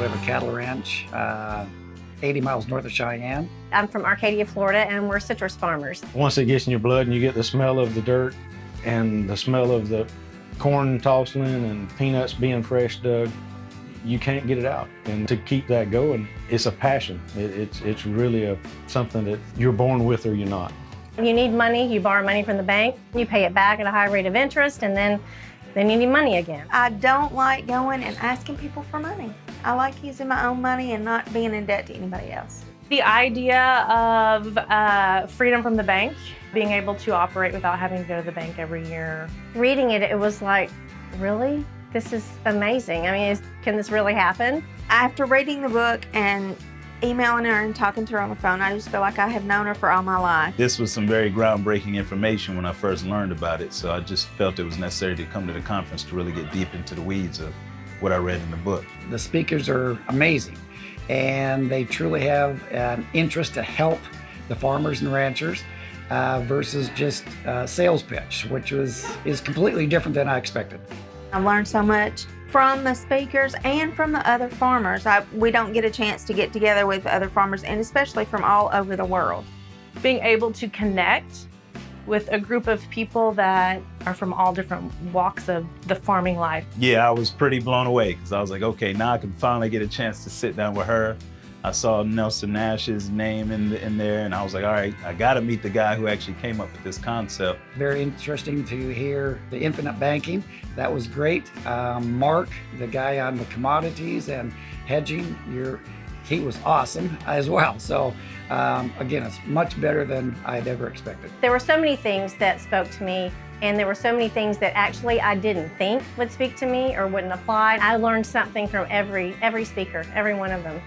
We have a cattle ranch 80 miles north of Cheyenne. I'm from Arcadia, Florida, and we're citrus farmers. Once it gets in your blood and you get the smell of the dirt and the smell of the corn tossing and peanuts being fresh dug, you can't get it out. And to keep that going, it's a passion. It's really something that you're born with or you're not. You need money, you borrow money from the bank, you pay it back at a high rate of interest, and then you need money again. I don't like going and asking people for money. I like using my own money and not being in debt to anybody else. The idea of freedom from the bank, being able to operate without having to go to the bank every year. Reading it, it was like, really? This is amazing. I mean, can this really happen? After reading the book and emailing her and talking to her on the phone, I just feel like I have known her for all my life. This was some very groundbreaking information when I first learned about it, so I just felt it was necessary to come to the conference to really get deep into the weeds of what I read in the book. The speakers are amazing, and they truly have an interest to help the farmers and ranchers versus just a sales pitch, which is completely different than I expected. I've learned so much from the speakers and from the other farmers. We don't get a chance to get together with other farmers, and especially from all over the world. Being able to connect with a group of people that are from all different walks of the farming life. Yeah, I was pretty blown away because I was like, okay, now I can finally get a chance to sit down with her. I saw Nelson Nash's name in there, and I was like, all right, I got to meet the guy who actually came up with this concept. Very interesting to hear the infinite banking. That was great. Mark, the guy on the commodities and hedging, he was awesome as well. So again, it's much better than I'd ever expected. There were so many things that spoke to me, and there were so many things that actually I didn't think would speak to me or wouldn't apply. I learned something from every speaker, every one of them.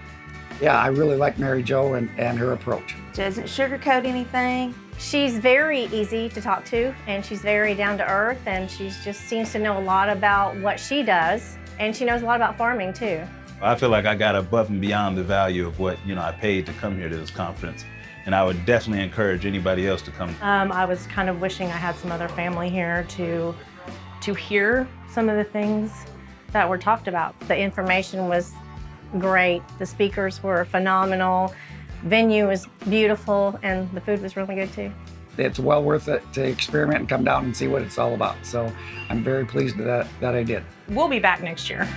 Yeah, I really like Mary Jo and her approach. She doesn't sugarcoat anything. She's very easy to talk to, and she's very down to earth, and she just seems to know a lot about what she does, and she knows a lot about farming too. I feel like I got above and beyond the value of what I paid to come here to this conference, and I would definitely encourage anybody else to come. I was kind of wishing I had some other family here to hear some of the things that were talked about. The information was great. The speakers were phenomenal. Venue was beautiful, and the food was really good too. It's well worth it to experiment and come down and see what it's all about. So I'm very pleased that I did. We'll be back next year.